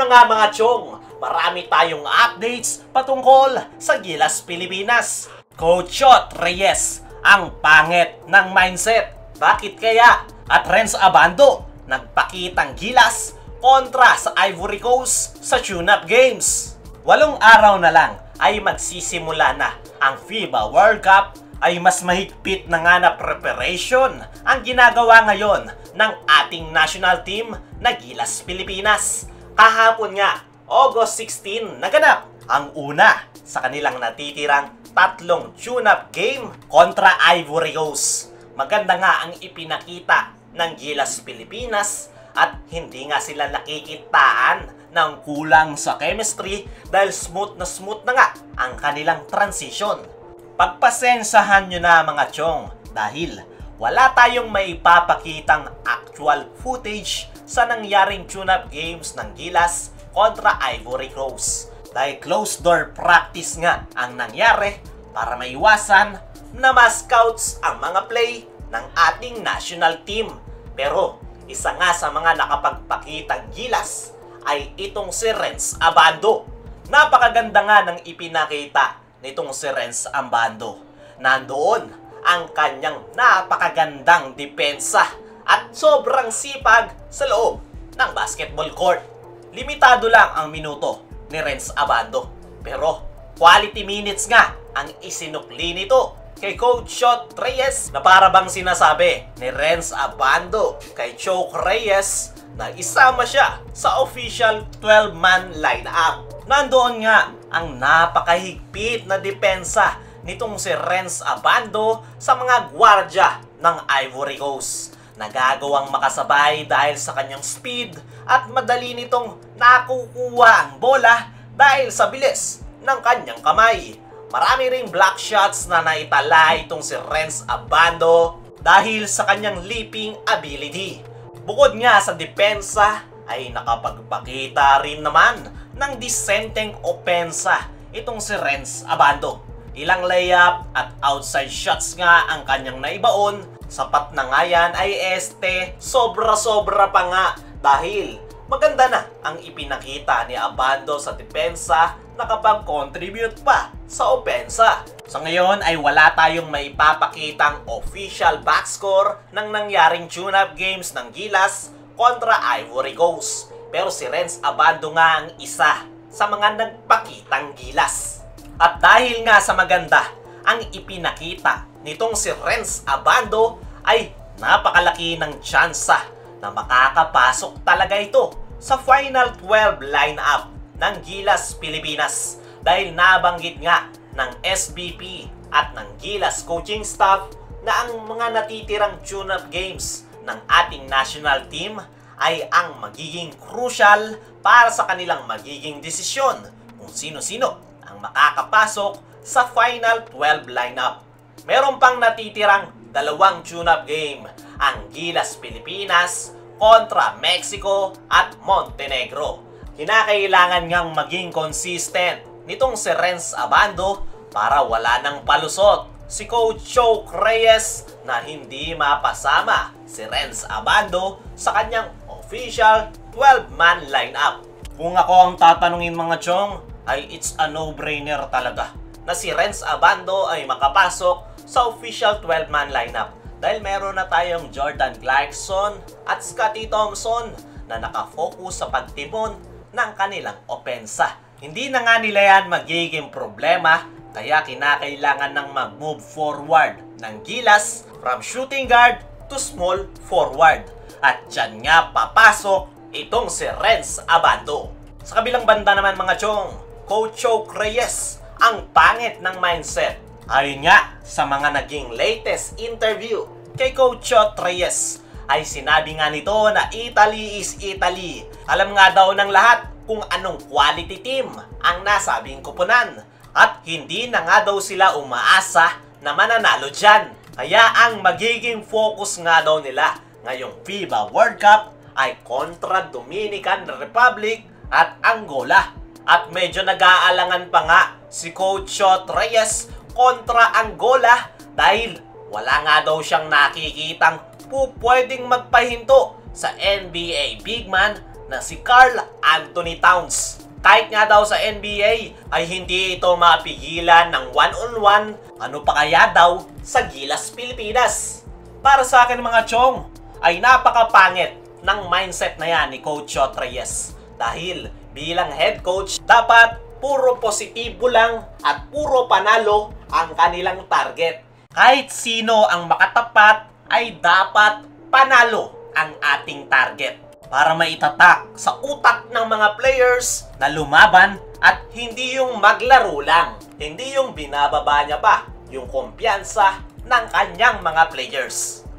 na nga mga chong, marami tayong updates patungkol sa Gilas Pilipinas. Coach Chot Reyes, ang pangit ng mindset. Bakit kaya? At Renz Abando, nagpakitang gilas kontra sa Ivory Coast sa tune-up games. 8 araw na lang ay magsisimula na ang FIBA World Cup, ay mas mahigpit na nga na preparation ang ginagawa ngayon ng ating national team na Gilas Pilipinas. Kahapon nga, August 16, naganap ang una sa kanilang natitirang 3 tune-up game kontra Ivory Coast. Maganda nga ang ipinakita ng Gilas Pilipinas at hindi nga sila nakikitaan ng kulang sa chemistry dahil smooth na nga ang kanilang transition. Pagpasensahan nyo na mga chong dahil wala tayong maipapakitang actual footage sa nangyaring tune-up games ng Gilas kontra Ivory Coast. Dahil closed door practice nga ang nangyari para maiwasan na ma-scouts ang mga play ng ating national team. Pero isa nga sa mga nakapagpakitang gilas ay itong si Renz Abando. Napakaganda nga ng ipinakita nitong si Renz Abando. Nandoon ang kanyang napakagandang depensa at sobrang sipag sa loob ng basketball court. Limitado lang ang minuto ni Renz Abando, pero quality minutes nga ang isinukli nito kay Coach Chot Reyes, na para bang sinasabi ni Renz Abando kay Chot Reyes na isama siya sa official 12-man lineup. Nandoon nga ang napakahigpit na depensa nitong si Renz Abando sa mga gwardya ng Ivory Coast. Nagagawang makasabay dahil sa kanyang speed at madali nitong nakukuha ang bola dahil sa bilis ng kanyang kamay. Marami ring block shots na naitala itong si Renz Abando dahil sa kanyang leaping ability. Bukod nga sa depensa ay nakapagpakita rin naman ng disenteng opensa itong si Renz Abando. Ilang layup at outside shots nga ang kanyang naibaon. Sapat na nga yan ay sobra-sobra pa nga dahil maganda na ang ipinakita ni Abando sa depensa, nakapag-contribute pa sa opensa. Sa ngayon ay wala tayong maipapakitang official box score ng nangyaring tune-up games ng Gilas kontra Ivory Coast. Pero si Renz Abando nga ang isa sa mga nagpakitang gilas. At dahil nga sa maganda ang ipinakita nitong si Renz Abando, ay napakalaki ng tsansa na makakapasok talaga ito sa Final 12 lineup ng Gilas Pilipinas. Dahil nabanggit nga ng SBP at ng Gilas coaching staff na ang mga natitirang tune-up games ng ating national team ay ang magiging crucial para sa kanilang magiging desisyon kung sino-sino ang makakapasok sa Final 12 lineup. Meron pang natitirang 2 tune-up game ang Gilas Pilipinas kontra Mexico at Montenegro. Kinakailangan ngang maging consistent nitong si Renz Abando para wala nang palusot si Coach Chot Reyes na hindi mapasama si Renz Abando sa kanyang official 12-man lineup. Kung ako ang tatanungin mga chong, ay it's a no-brainer talaga na si Renz Abando ay makapasok sa official 12-man lineup dahil meron na tayong Jordan Clarkson at Scottie Thompson na nakafocus sa pagtipon ng kanilang opensa. Hindi na nga nila yan magiging problema, kaya kinakailangan ng mag-move forward ng Gilas from shooting guard to small forward. At dyan nga papasok itong si Renz Abando. Sa kabilang banda naman mga chong, Coach Chot Reyes, ang pangit ng mindset. Ayon nga sa mga naging latest interview kay Coach Chot Reyes, ay sinabi nga nito na Italy is Italy. Alam nga daw ng lahat kung anong quality team ang nasabing kupunan. At hindi na nga daw sila umaasa na mananalo dyan. Kaya ang magiging focus nga daw nila ngayong FIBA World Cup ay kontra Dominican Republic at Angola. At medyo nag-aalangan pa nga si Coach Chot Reyes kontra Angola dahil wala nga daw siyang nakikitang pwedeng magpahinto sa NBA big man na si Karl Anthony Towns. Kahit nga daw sa NBA ay hindi ito mapigilan ng one-on-one, ano pa kaya daw sa Gilas Pilipinas? Para sa akin mga chong, ay napakapangit ng mindset na yan ni Coach Chot Reyes. Dahil bilang head coach, dapat puro positibo lang at puro panalo ang kanilang target. Kahit sino ang makatapat ay dapat panalo ang ating target para maitatak sa utak ng mga players na lumaban at hindi yung maglaro lang. Hindi yung binababa niya pa yung kumpiyansa ng kanyang mga players.